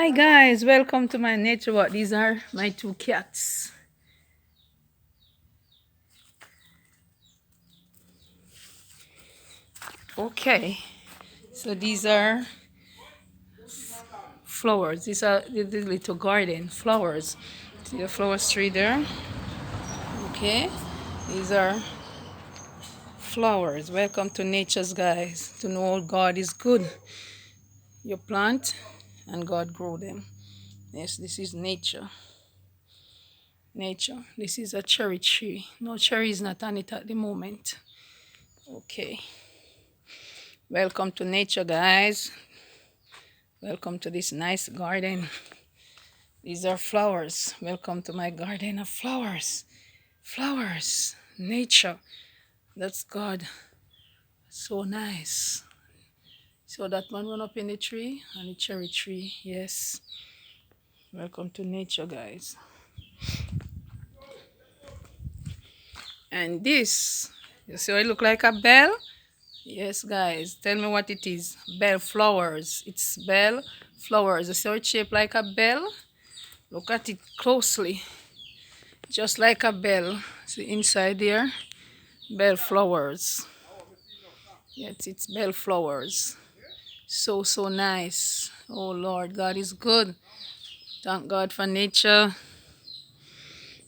Hi guys, welcome to my nature walk. These are my two cats. Okay, so these are flowers. These are the little garden flowers. See the flowers tree there? Okay, these are flowers. Welcome to nature's guys. To know God is good. You plant and God grow them. Yes, this is nature. Nature. This is a cherry tree. No cherry is not on it at the moment. Okay. Welcome to nature, guys. Welcome to this nice garden. These are flowers. Welcome to my garden of flowers. Flowers. Nature. That's God. So nice. So that one went up in the tree and the cherry tree. Yes. Welcome to nature, guys. And this, you see how it look like a bell? Yes, guys. Tell me what it is. Bell flowers. It's bell flowers. You see how it's shaped like a bell? Look at it closely. Just like a bell. See inside there? Bell flowers. Yes, it's bell flowers. So, so nice. Oh, Lord, God is good. Thank God for nature.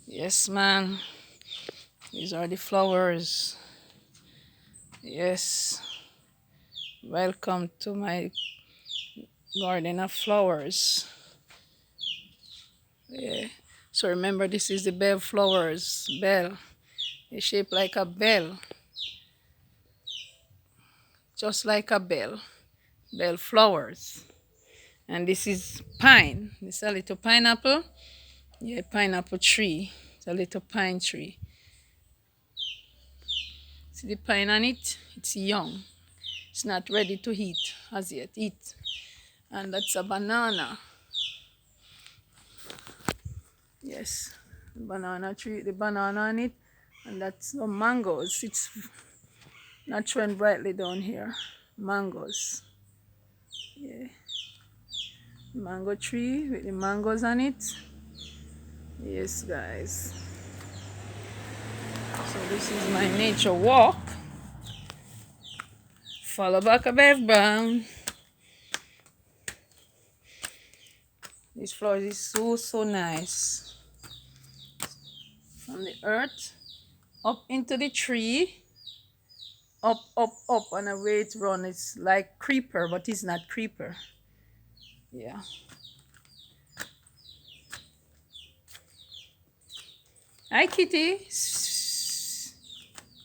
Yes, man. These are the flowers. Yes. Welcome to my garden of flowers. Yeah. So remember, this is the bell flowers. Bell. It's shaped like a bell. Just like a bell. Bell flowers. And this is pine. This is a little pineapple. Yeah, pineapple tree. It's a little pine tree. See the pine on it? It's young. It's not ready to eat as yet. Eat. And that's a banana. Yes. The banana tree, the banana on it. And that's the mangoes. It's not showing brightly down here. Mangoes. Yeah. Mango tree with the mangoes on it. Yes, guys. So this is my nature walk. Follow back a Bev Brown. This flower is so, so nice. From the earth up into the tree. Up, up, up, and away it runs. It's like creeper, but it's not creeper. Yeah. Hi, kitty.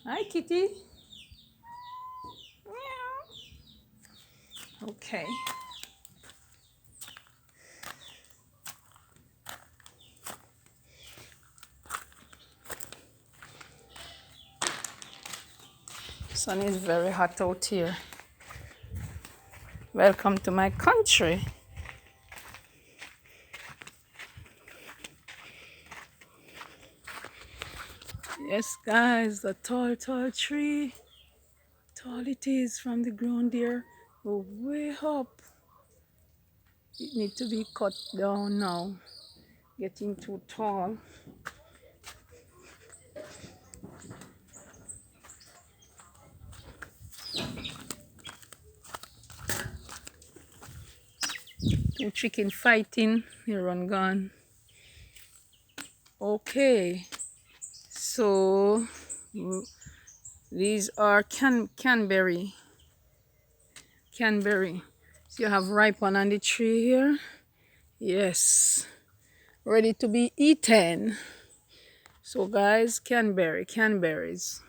Hi, kitty. Okay. Sun is very hot out here. Welcome to my country. Yes, guys, the tall, tall tree. Tall it is from the ground there. Go way up. It needs to be cut down now. Getting too tall. Two chicken fighting. They run gone. Okay. So these are canberry. Canberry. So you have ripe one on the tree here. Yes. Ready to be eaten. So guys, canberries.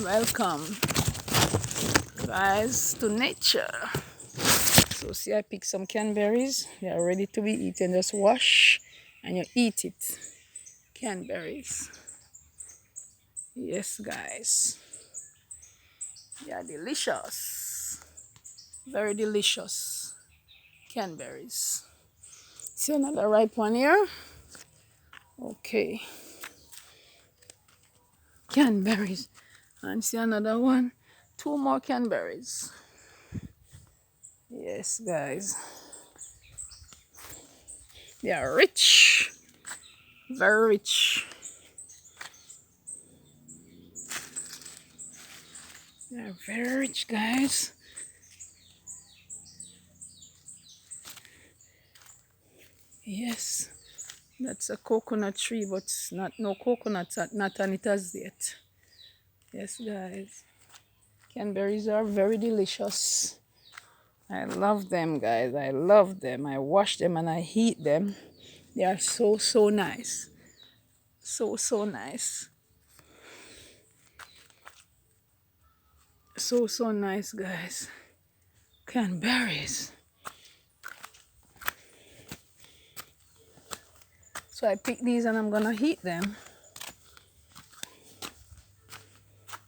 Welcome, guys, to nature. So see, I pick some canberries. They are ready to be eaten. Just wash and you eat it. Canberries. Yes, guys. They are delicious. Very delicious. Canberries. See another ripe one here. Okay. Canberries. And see another one. Two more canberries. Yes. Yes, guys. They are rich. Very rich. They are very rich, guys. Yes. That's a coconut tree, but it's not no coconut not on it as yet. Yes, guys. Cranberries are very delicious. I love them, guys. I love them. I wash them and I eat them. They are so, so nice. So, so nice. So, so nice, guys. Cranberries. So I pick these and I'm gonna eat them.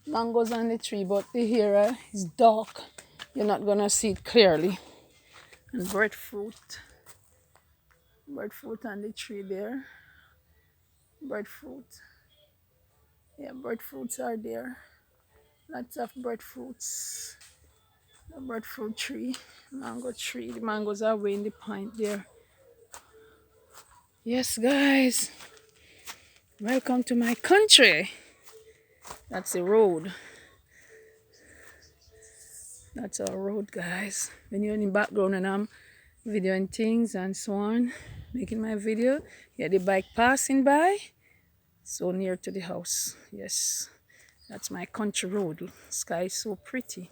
Mangoes on the tree, but the hair is dark. You're not gonna see it clearly. And breadfruit. Breadfruit on the tree there. Breadfruit. Yeah, breadfruits are there. Lots of breadfruits. The breadfruit tree, mango tree. The mangoes are way in the pint there. Yes, guys. Welcome to my country. That's the road. That's our road, guys. When you're in the background and I'm videoing things and so on, making my video, yeah, the bike passing by, so near to the house. Yes, that's my country road. Sky is so pretty.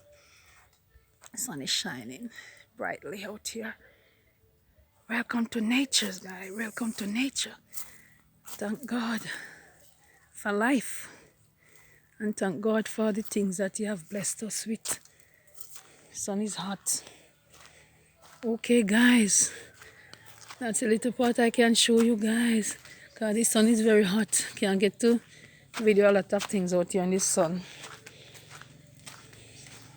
The sun is shining brightly out here. Welcome to nature, guys. Welcome to nature. Thank God for life. And thank God for the things that He have blessed us with. Sun is hot. Okay, guys. That's a little part I can show you guys. Because the sun is very hot. Can't get to video a lot of things out here in the sun.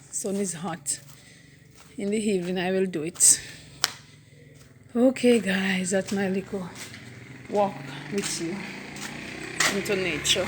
Sun is hot. In the evening I will do it. Okay, guys. That's my little walk with you into nature.